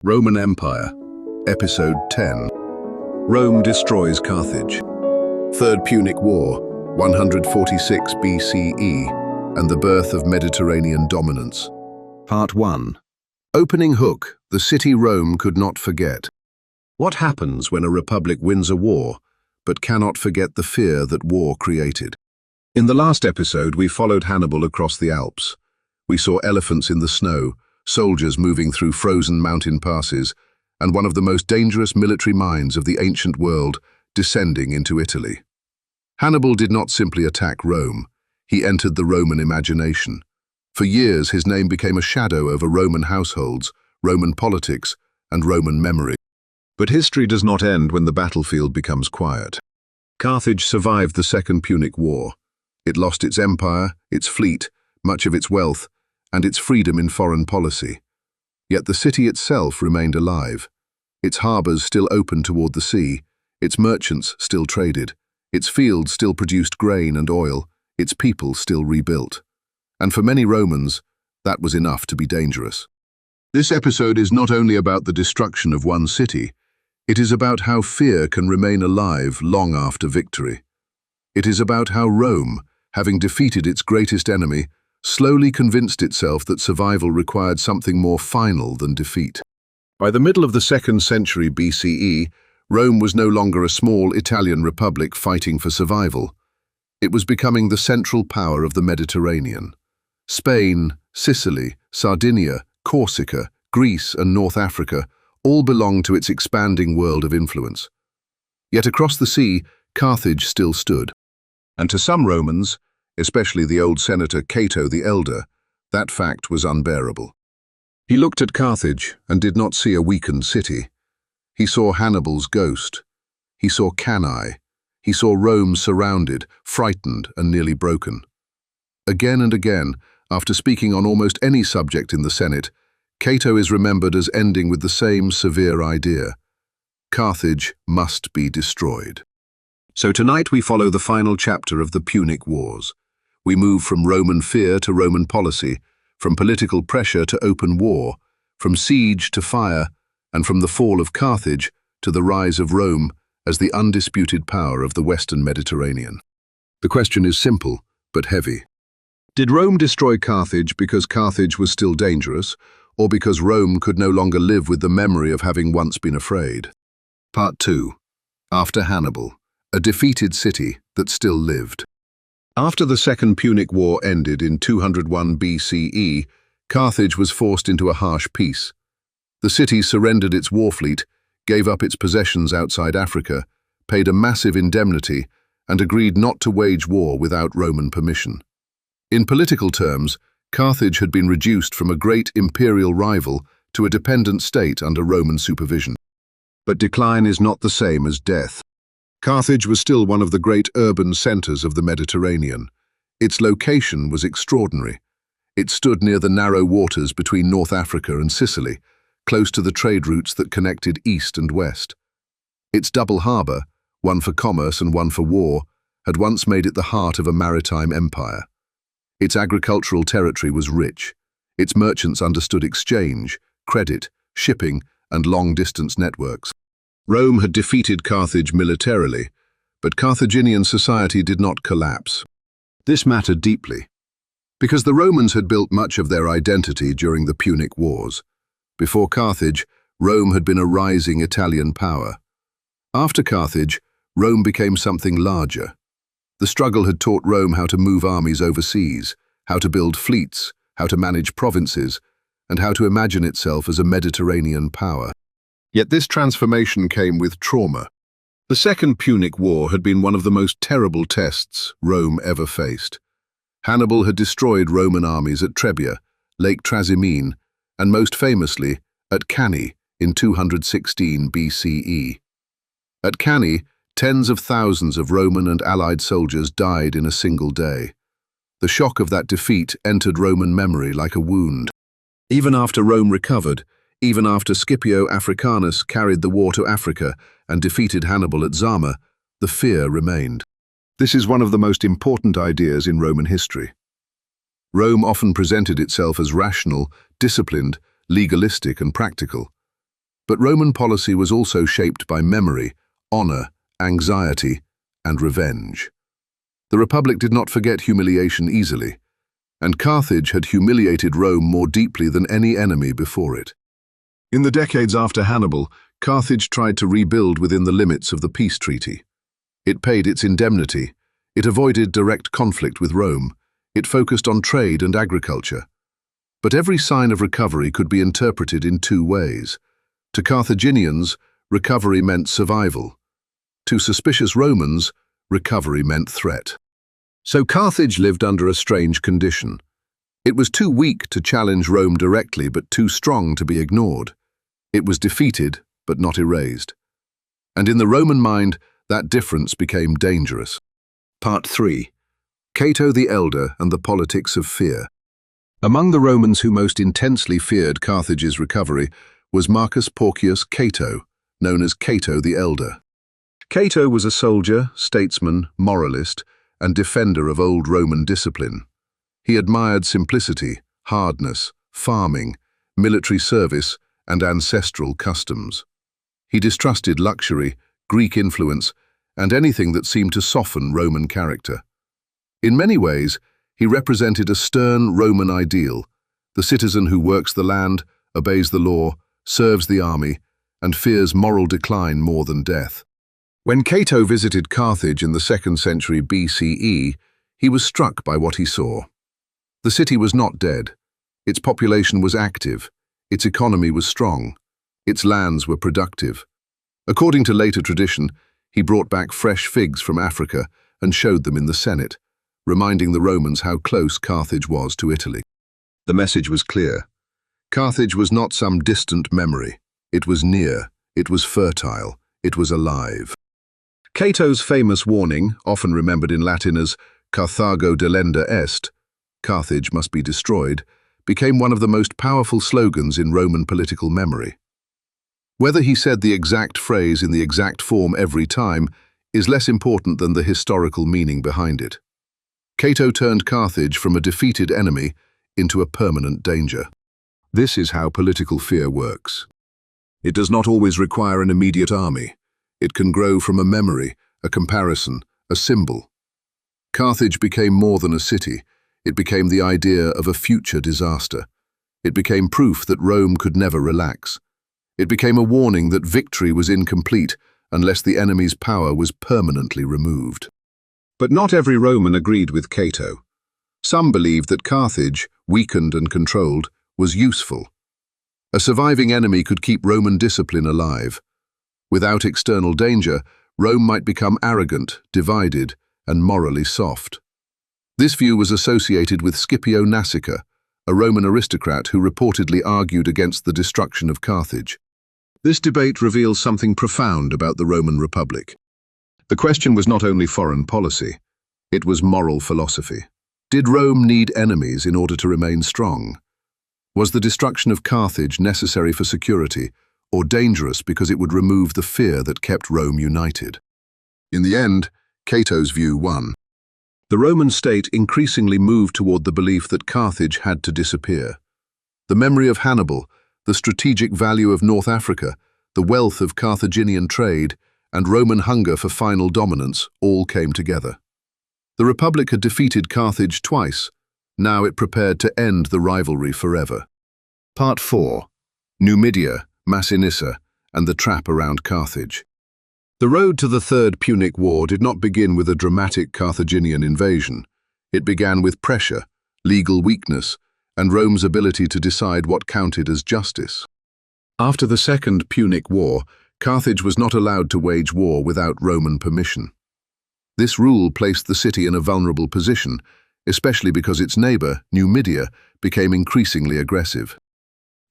Roman Empire, Episode 10. Rome destroys Carthage. Third Punic War, 146 BCE, and the birth of Mediterranean dominance. Part 1. Opening hook, the city Rome could not forget. What happens when a republic wins a war, but cannot forget the fear that war created? In the last episode, we followed Hannibal across the Alps. We saw elephants in the snow, soldiers moving through frozen mountain passes, and one of the most dangerous military minds of the ancient world descending into Italy. Hannibal did not simply attack Rome, he entered the Roman imagination. For years, his name became a shadow over Roman households, Roman politics, and Roman memory. But history does not end when the battlefield becomes quiet. Carthage survived the Second Punic War. It lost its empire, its fleet, much of its wealth, and its freedom in foreign policy. Yet the city itself remained alive. Its harbours still open toward the sea, its merchants still traded, its fields still produced grain and oil, its people still rebuilt. And for many Romans, that was enough to be dangerous. This episode is not only about the destruction of one city, it is about how fear can remain alive long after victory. It is about how Rome, having defeated its greatest enemy, slowly convinced itself that survival required something more final than defeat. By the middle of the 2nd century BCE, Rome was no longer a small Italian republic fighting for survival. It was becoming the central power of the Mediterranean. Spain, Sicily, Sardinia, Corsica, Greece, and North Africa all belonged to its expanding world of influence. Yet across the sea, Carthage still stood. And to some Romans, especially the old senator Cato the Elder, that fact was unbearable. He looked at Carthage and did not see a weakened city. He saw Hannibal's ghost. He saw Cannae. He saw Rome surrounded, frightened, and nearly broken. Again and again, after speaking on almost any subject in the Senate, Cato is remembered as ending with the same severe idea: Carthage must be destroyed. So tonight we follow the final chapter of the Punic Wars. We move from Roman fear to Roman policy, from political pressure to open war, from siege to fire, and from the fall of Carthage to the rise of Rome as the undisputed power of the Western Mediterranean. The question is simple, but heavy. Did Rome destroy Carthage because Carthage was still dangerous, or because Rome could no longer live with the memory of having once been afraid? Part 2. After Hannibal, a defeated city that still lived. After the Second Punic War ended in 201 BCE, Carthage was forced into a harsh peace. The city surrendered its war fleet, gave up its possessions outside Africa, paid a massive indemnity, and agreed not to wage war without Roman permission. In political terms, Carthage had been reduced from a great imperial rival to a dependent state under Roman supervision. But decline is not the same as death. Carthage was still one of the great urban centers of the Mediterranean. Its location was extraordinary. It stood near the narrow waters between North Africa and Sicily, close to the trade routes that connected east and west. Its double harbor, one for commerce and one for war, had once made it the heart of a maritime empire. Its agricultural territory was rich. Its merchants understood exchange, credit, shipping, and long-distance networks. Rome had defeated Carthage militarily, but Carthaginian society did not collapse. This mattered deeply, because the Romans had built much of their identity during the Punic Wars. Before Carthage, Rome had been a rising Italian power. After Carthage, Rome became something larger. The struggle had taught Rome how to move armies overseas, how to build fleets, how to manage provinces, and how to imagine itself as a Mediterranean power. Yet this transformation came with trauma. The Second Punic War had been one of the most terrible tests Rome ever faced. Hannibal had destroyed Roman armies at Trebia, Lake Trasimene, and most famously at Cannae in 216 BCE. At Cannae, tens of thousands of Roman and allied soldiers died in a single day. The shock of that defeat entered Roman memory like a wound. Even after Rome recovered, even after Scipio Africanus carried the war to Africa and defeated Hannibal at Zama, the fear remained. This is one of the most important ideas in Roman history. Rome often presented itself as rational, disciplined, legalistic and practical. But Roman policy was also shaped by memory, honor, anxiety, and revenge. The Republic did not forget humiliation easily, and Carthage had humiliated Rome more deeply than any enemy before it. In the decades after Hannibal, Carthage tried to rebuild within the limits of the peace treaty. It paid its indemnity, it avoided direct conflict with Rome, it focused on trade and agriculture. But every sign of recovery could be interpreted in two ways. To Carthaginians, recovery meant survival. To suspicious Romans, recovery meant threat. So Carthage lived under a strange condition. It was too weak to challenge Rome directly, but too strong to be ignored. It was defeated, but not erased. And in the Roman mind, that difference became dangerous. Part 3. Cato the Elder and the Politics of Fear. Among the Romans who most intensely feared Carthage's recovery was Marcus Porcius Cato, known as Cato the Elder. Cato was a soldier, statesman, moralist, and defender of old Roman discipline. He admired simplicity, hardness, farming, military service, and ancestral customs. He distrusted luxury, Greek influence, and anything that seemed to soften Roman character. In many ways, he represented a stern Roman ideal, the citizen who works the land, obeys the law, serves the army, and fears moral decline more than death. When Cato visited Carthage in the 2nd century BCE, he was struck by what he saw. The city was not dead. Its population was active. Its economy was strong. Its lands were productive. According to later tradition, he brought back fresh figs from Africa and showed them in the Senate, reminding the Romans how close Carthage was to Italy. The message was clear. Carthage was not some distant memory. It was near, it was fertile, it was alive. Cato's famous warning, often remembered in Latin as Carthago delenda est, Carthage must be destroyed, became one of the most powerful slogans in Roman political memory. Whether he said the exact phrase in the exact form every time is less important than the historical meaning behind it. Cato turned Carthage from a defeated enemy into a permanent danger. This is how political fear works. It does not always require an immediate army. It can grow from a memory, a comparison, a symbol. Carthage became more than a city. It became the idea of a future disaster. It became proof that Rome could never relax. It became a warning that victory was incomplete unless the enemy's power was permanently removed. But not every Roman agreed with Cato. Some believed that Carthage, weakened and controlled, was useful. A surviving enemy could keep Roman discipline alive. Without external danger, Rome might become arrogant, divided, and morally soft. This view was associated with Scipio Nasica, a Roman aristocrat who reportedly argued against the destruction of Carthage. This debate reveals something profound about the Roman Republic. The question was not only foreign policy, it was moral philosophy. Did Rome need enemies in order to remain strong? Was the destruction of Carthage necessary for security, or dangerous because it would remove the fear that kept Rome united? In the end, Cato's view won. The Roman state increasingly moved toward the belief that Carthage had to disappear. The memory of Hannibal, the strategic value of North Africa, the wealth of Carthaginian trade, and Roman hunger for final dominance all came together. The Republic had defeated Carthage twice. Now it prepared to end the rivalry forever. Part 4. Numidia, Masinissa, and the trap around Carthage. The road to the Third Punic War did not begin with a dramatic Carthaginian invasion. It began with pressure, legal weakness, and Rome's ability to decide what counted as justice. After the Second Punic War, Carthage was not allowed to wage war without Roman permission. This rule placed the city in a vulnerable position, especially because its neighbor, Numidia, became increasingly aggressive.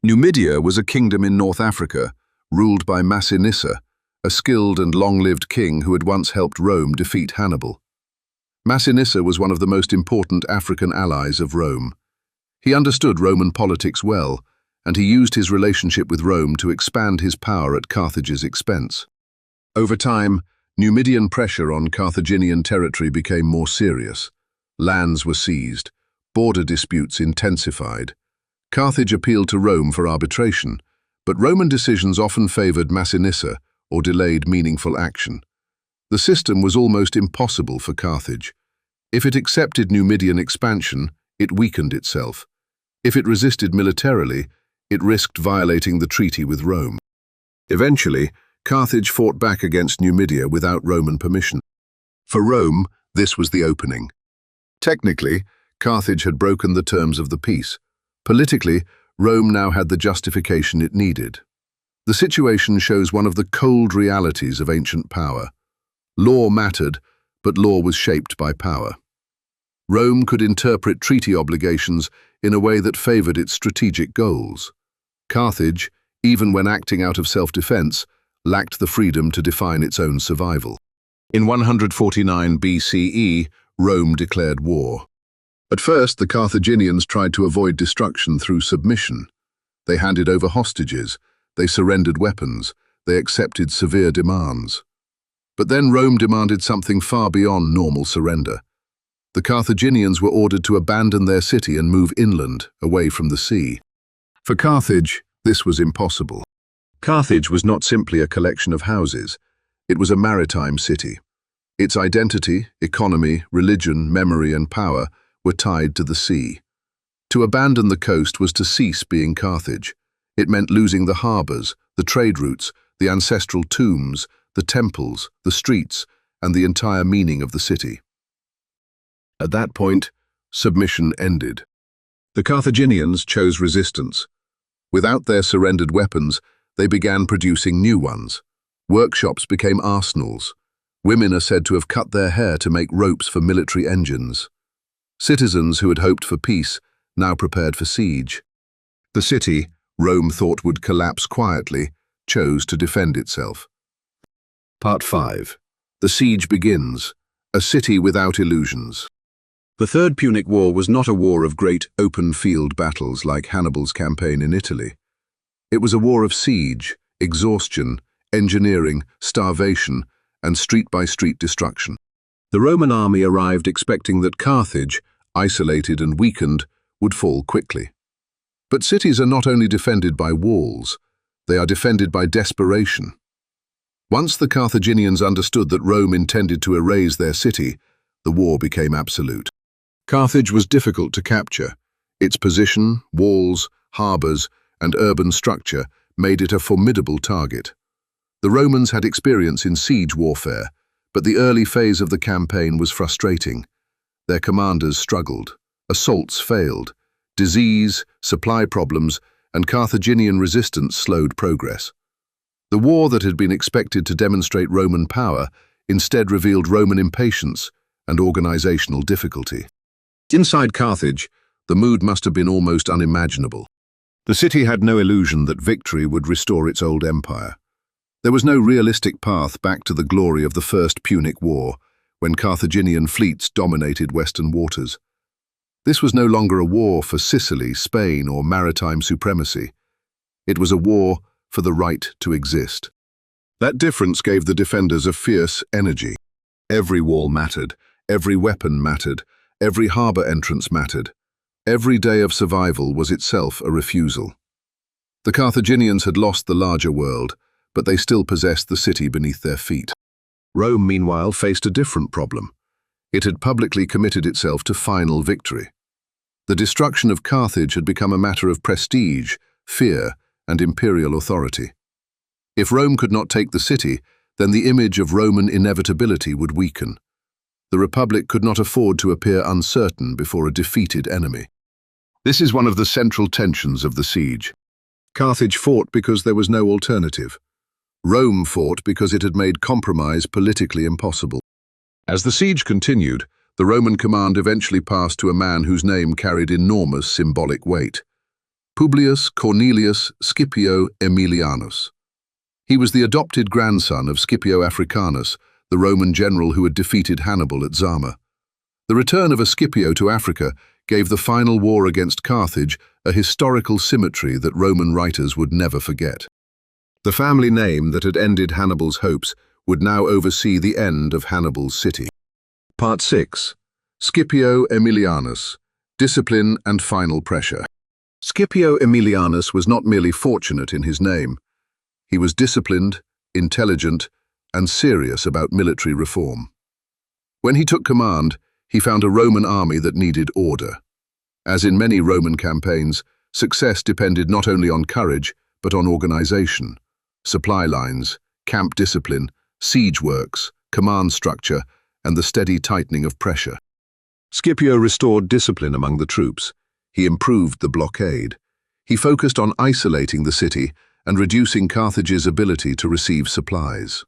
Numidia was a kingdom in North Africa, ruled by Masinissa, a skilled and long-lived king who had once helped Rome defeat Hannibal. Masinissa was one of the most important African allies of Rome. He understood Roman politics well, and he used his relationship with Rome to expand his power at Carthage's expense. Over time, Numidian pressure on Carthaginian territory became more serious. Lands were seized, border disputes intensified. Carthage appealed to Rome for arbitration, but Roman decisions often favored Masinissa or delayed meaningful action. The system was almost impossible for Carthage. If it accepted Numidian expansion, it weakened itself. If it resisted militarily, it risked violating the treaty with Rome. Eventually, Carthage fought back against Numidia without Roman permission. For Rome, this was the opening. Technically, Carthage had broken the terms of the peace. Politically, Rome now had the justification it needed. The situation shows one of the cold realities of ancient power. Law mattered, but law was shaped by power. Rome could interpret treaty obligations in a way that favored its strategic goals. Carthage, even when acting out of self-defense, lacked the freedom to define its own survival. In 149 BCE, Rome declared war. At first, the Carthaginians tried to avoid destruction through submission. They handed over hostages, they surrendered weapons, they accepted severe demands. But then Rome demanded something far beyond normal surrender. The Carthaginians were ordered to abandon their city and move inland, away from the sea. For Carthage, this was impossible. Carthage was not simply a collection of houses. It was a maritime city. Its identity, economy, religion, memory, and power were tied to the sea. To abandon the coast was to cease being Carthage. It meant losing the harbors, the trade routes, the ancestral tombs, the temples, the streets, and the entire meaning of the city. At that point, submission ended. The Carthaginians chose resistance. Without their surrendered weapons, they began producing new ones. Workshops became arsenals. Women are said to have cut their hair to make ropes for military engines. Citizens who had hoped for peace now prepared for siege. The city, Rome thought would collapse quietly, chose to defend itself. Part 5. The siege begins. A city without illusions. The Third Punic War was not a war of great open-field battles like Hannibal's campaign in Italy. It was a war of siege, exhaustion, engineering, starvation, and street-by-street destruction. The Roman army arrived expecting that Carthage, isolated and weakened, would fall quickly. But cities are not only defended by walls, they are defended by desperation. Once the Carthaginians understood that Rome intended to erase their city, the war became absolute. Carthage was difficult to capture. Its position, walls, harbors, and urban structure made it a formidable target. The Romans had experience in siege warfare, but the early phase of the campaign was frustrating. Their commanders struggled. Assaults failed. Disease, supply problems, and Carthaginian resistance slowed progress. The war that had been expected to demonstrate Roman power instead revealed Roman impatience and organizational difficulty. Inside Carthage, the mood must have been almost unimaginable. The city had no illusion that victory would restore its old empire. There was no realistic path back to the glory of the First Punic War, when Carthaginian fleets dominated western waters. This was no longer a war for Sicily, Spain, or maritime supremacy. It was a war for the right to exist. That difference gave the defenders a fierce energy. Every wall mattered, every weapon mattered, every harbor entrance mattered. Every day of survival was itself a refusal. The Carthaginians had lost the larger world, but they still possessed the city beneath their feet. Rome, meanwhile, faced a different problem. It had publicly committed itself to final victory. The destruction of Carthage had become a matter of prestige, fear, and imperial authority. If Rome could not take the city, then the image of Roman inevitability would weaken. The Republic could not afford to appear uncertain before a defeated enemy. This is one of the central tensions of the siege. Carthage fought because there was no alternative. Rome fought because it had made compromise politically impossible. As the siege continued, the Roman command eventually passed to a man whose name carried enormous symbolic weight: Publius Cornelius Scipio Aemilianus. He was the adopted grandson of Scipio Africanus, the Roman general who had defeated Hannibal at Zama. The return of a Scipio to Africa gave the final war against Carthage a historical symmetry that Roman writers would never forget. The family name that had ended Hannibal's hopes would now oversee the end of Hannibal's city. Part 6. Scipio Aemilianus, Discipline and Final Pressure. Scipio Aemilianus was not merely fortunate in his name. He was disciplined, intelligent, and serious about military reform. When he took command, he found a Roman army that needed order. As in many Roman campaigns, success depended not only on courage, but on organization, supply lines, camp discipline, siege works, command structure, and the steady tightening of pressure. Scipio restored discipline among the troops. He improved the blockade. He focused on isolating the city and reducing Carthage's ability to receive supplies.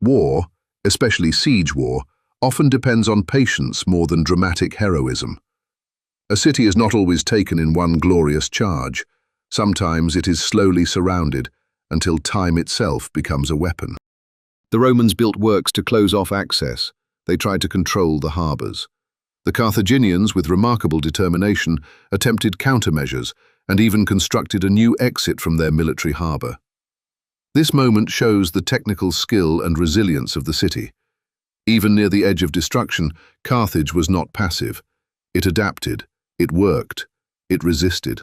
War, especially siege war, often depends on patience more than dramatic heroism. A city is not always taken in one glorious charge. Sometimes it is slowly surrounded until time itself becomes a weapon. The Romans built works to close off access. They tried to control the harbors. The Carthaginians, with remarkable determination, attempted countermeasures and even constructed a new exit from their military harbor. This moment shows the technical skill and resilience of the city. Even near the edge of destruction, Carthage was not passive. It adapted, it worked, it resisted.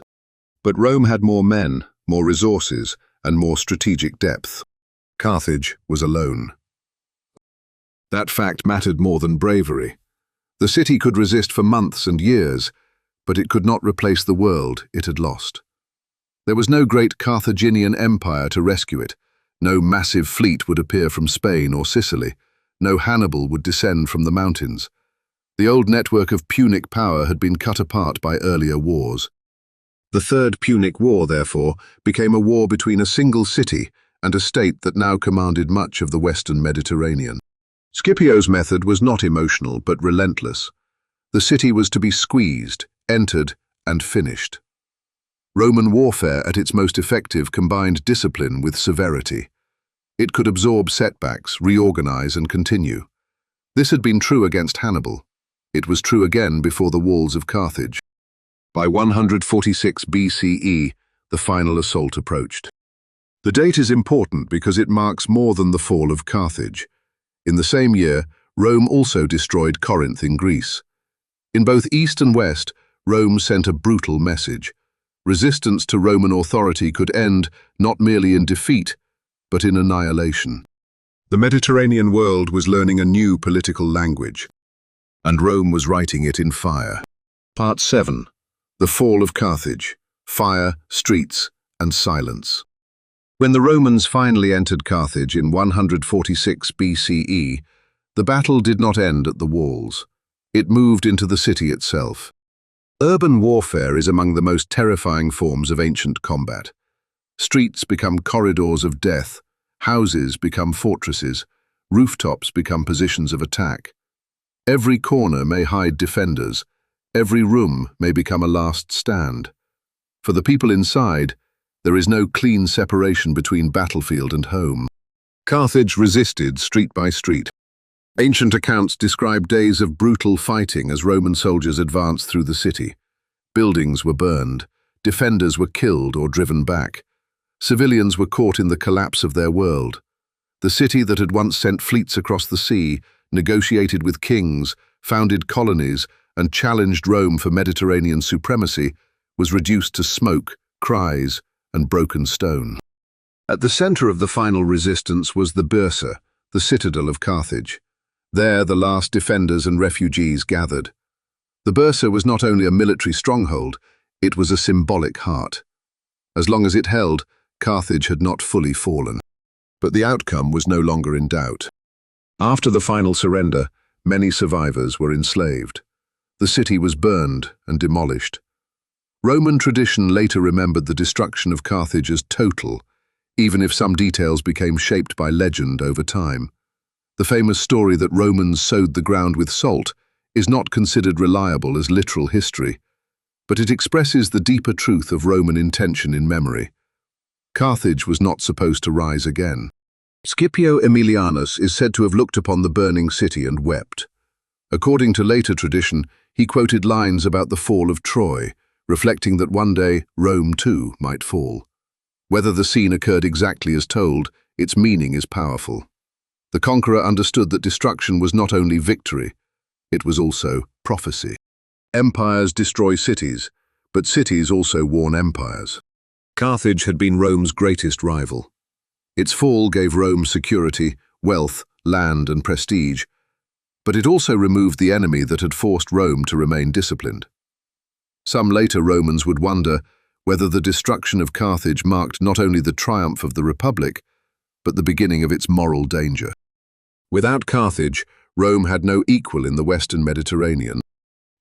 But Rome had more men, more resources, and more strategic depth. Carthage was alone. That fact mattered more than bravery. The city could resist for months and years, but it could not replace the world it had lost. There was no great Carthaginian empire to rescue it. No massive fleet would appear from Spain or Sicily. No Hannibal would descend from the mountains. The old network of Punic power had been cut apart by earlier wars. The Third Punic War, therefore, became a war between a single city and a state that now commanded much of the Western Mediterranean. Scipio's method was not emotional but relentless. The city was to be squeezed, entered, and finished. Roman warfare at its most effective combined discipline with severity. It could absorb setbacks, reorganize, and continue. This had been true against Hannibal. It was true again before the walls of Carthage. By 146 BCE, the final assault approached. The date is important because it marks more than the fall of Carthage. In the same year, Rome also destroyed Corinth in Greece. In both East and West, Rome sent a brutal message. Resistance to Roman authority could end not merely in defeat, but in annihilation. The Mediterranean world was learning a new political language, and Rome was writing it in fire. Part 7. The Fall of Carthage. Fire, Streets, and Silence. When the Romans finally entered Carthage in 146 BCE, the battle did not end at the walls. It moved into the city itself. Urban warfare is among the most terrifying forms of ancient combat. Streets become corridors of death, houses become fortresses, rooftops become positions of attack. Every corner may hide defenders, every room may become a last stand. For the people inside, there is no clean separation between battlefield and home. Carthage resisted street by street. Ancient accounts describe days of brutal fighting as Roman soldiers advanced through the city. Buildings were burned, defenders were killed or driven back. Civilians were caught in the collapse of their world. The city that had once sent fleets across the sea, negotiated with kings, founded colonies, and challenged Rome for Mediterranean supremacy, was reduced to smoke, cries, and broken stone. At the center of the final resistance was the Byrsa, the citadel of Carthage. There the last defenders and refugees gathered. The Byrsa was not only a military stronghold, it was a symbolic heart. As long as it held, Carthage had not fully fallen. But the outcome was no longer in doubt. After the final surrender, many survivors were enslaved. The city was burned and demolished. Roman tradition later remembered the destruction of Carthage as total, even if some details became shaped by legend over time. The famous story that Romans sowed the ground with salt is not considered reliable as literal history, but it expresses the deeper truth of Roman intention in memory. Carthage was not supposed to rise again. Scipio Aemilianus is said to have looked upon the burning city and wept. According to later tradition, he quoted lines about the fall of Troy, reflecting that one day Rome too might fall. Whether the scene occurred exactly as told, its meaning is powerful. The conqueror understood that destruction was not only victory, it was also prophecy. Empires destroy cities, but cities also warn empires. Carthage had been Rome's greatest rival. Its fall gave Rome security, wealth, land, and prestige, but it also removed the enemy that had forced Rome to remain disciplined. Some later Romans would wonder whether the destruction of Carthage marked not only the triumph of the Republic, but the beginning of its moral danger. Without Carthage, Rome had no equal in the Western Mediterranean,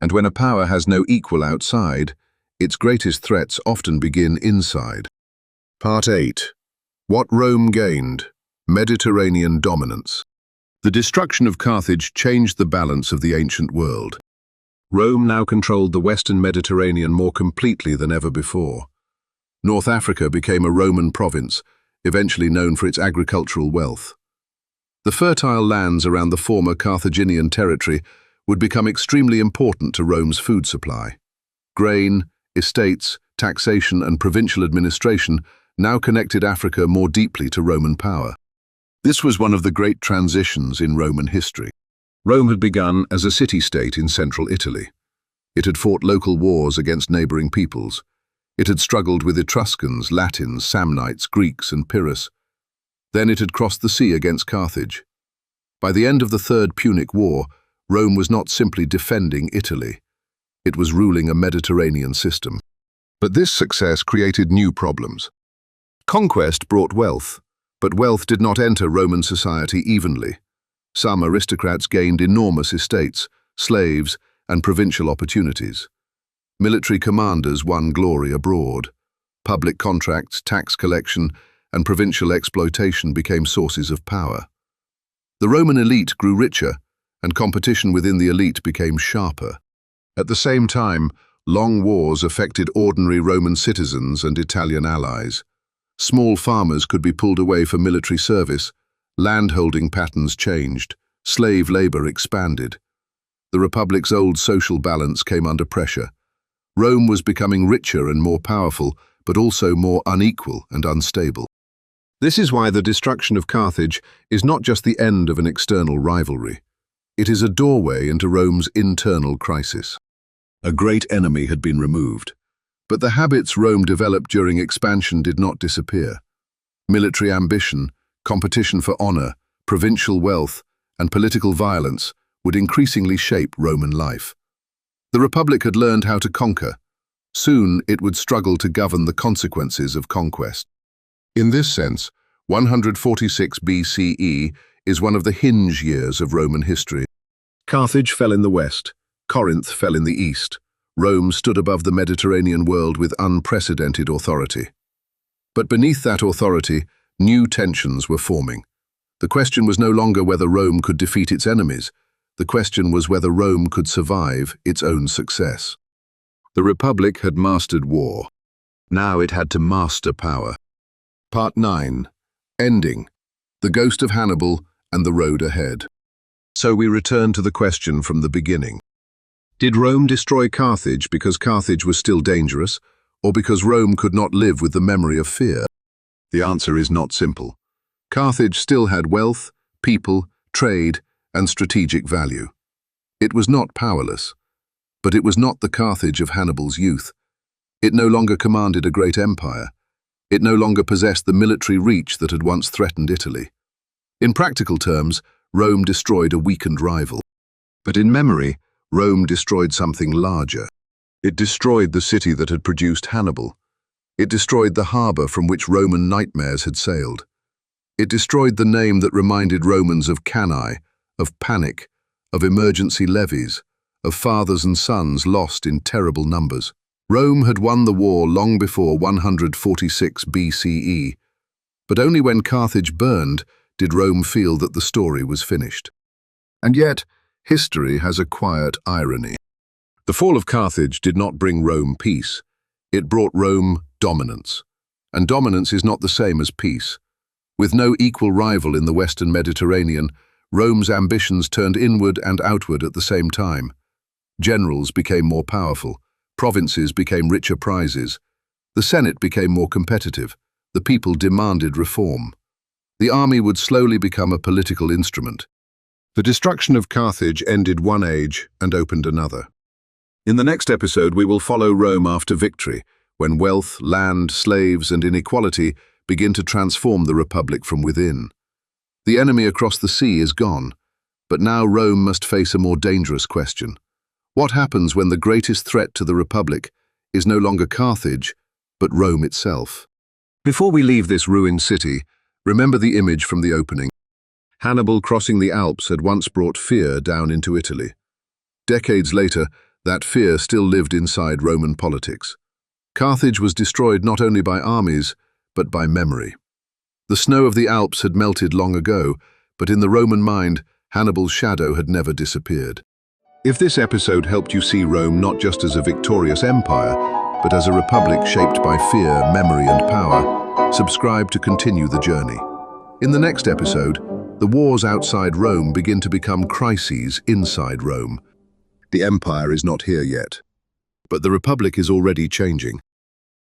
and when a power has no equal outside, its greatest threats often begin inside. Part 8. What Rome gained: Mediterranean dominance. The destruction of Carthage changed the balance of the ancient world. Rome now controlled the Western Mediterranean more completely than ever before. North Africa became a Roman province, eventually known for its agricultural wealth. The fertile lands around the former Carthaginian territory would become extremely important to Rome's food supply. Grain, estates, taxation, and provincial administration now connected Africa more deeply to Roman power. This was one of the great transitions in Roman history. Rome had begun as a city-state in central Italy. It had fought local wars against neighboring peoples. It had struggled with Etruscans, Latins, Samnites, Greeks, and Pyrrhus. Then it had crossed the sea against Carthage. By the end of the Third Punic War, Rome was not simply defending Italy. It was ruling a Mediterranean system. But this success created new problems. Conquest brought wealth, but wealth did not enter Roman society evenly. Some aristocrats gained enormous estates, slaves, and provincial opportunities. Military commanders won glory abroad. Public contracts, tax collection, and provincial exploitation became sources of power. The Roman elite grew richer, and competition within the elite became sharper. At the same time, long wars affected ordinary Roman citizens and Italian allies. Small farmers could be pulled away for military service, landholding patterns changed, slave labor expanded. The Republic's old social balance came under pressure. Rome was becoming richer and more powerful, but also more unequal and unstable. This is why the destruction of Carthage is not just the end of an external rivalry. It is a doorway into Rome's internal crisis. A great enemy had been removed, but the habits Rome developed during expansion did not disappear. Military ambition, competition for honor, provincial wealth, and political violence would increasingly shape Roman life. The Republic had learned how to conquer. Soon it would struggle to govern the consequences of conquest. In this sense, 146 BCE is one of the hinge years of Roman history. Carthage fell in the west, Corinth fell in the east. Rome stood above the Mediterranean world with unprecedented authority. But beneath that authority, new tensions were forming. The question was no longer whether Rome could defeat its enemies. The question was whether Rome could survive its own success. The Republic had mastered war. Now it had to master power. Part 9. Ending. The Ghost of Hannibal and the Road Ahead. So we return to the question from the beginning. Did Rome destroy Carthage because Carthage was still dangerous, or because Rome could not live with the memory of fear? The answer is not simple. Carthage still had wealth, people, trade, and strategic value. It was not powerless, but it was not the Carthage of Hannibal's youth. It no longer commanded a great empire. It no longer possessed the military reach that had once threatened Italy. In practical terms, Rome destroyed a weakened rival. But in memory, Rome destroyed something larger. It destroyed the city that had produced Hannibal. It destroyed the harbor from which Roman nightmares had sailed. It destroyed the name that reminded Romans of cani, of panic, of emergency levies, of fathers and sons lost in terrible numbers. Rome had won the war long before 146 BCE, but only when Carthage burned did Rome feel that the story was finished. And yet, history has a quiet irony. The fall of Carthage did not bring Rome peace. It brought Rome dominance. And dominance is not the same as peace. With no equal rival in the Western Mediterranean, Rome's ambitions turned inward and outward at the same time. Generals became more powerful. Provinces became richer prizes. The Senate became more competitive. The people demanded reform. The army would slowly become a political instrument. The destruction of Carthage ended one age and opened another. In the next episode, we will follow Rome after victory, when wealth, land, slaves, and inequality begin to transform the Republic from within. The enemy across the sea is gone, but now Rome must face a more dangerous question. What happens when the greatest threat to the Republic is no longer Carthage, but Rome itself? Before we leave this ruined city, remember the image from the opening. Hannibal crossing the Alps had once brought fear down into Italy. Decades later, that fear still lived inside Roman politics. Carthage was destroyed not only by armies, but by memory. The snow of the Alps had melted long ago, but in the Roman mind, Hannibal's shadow had never disappeared. If this episode helped you see Rome not just as a victorious empire, but as a republic shaped by fear, memory, and power, subscribe to continue the journey. In the next episode, the wars outside Rome begin to become crises inside Rome. The empire is not here yet, but the republic is already changing.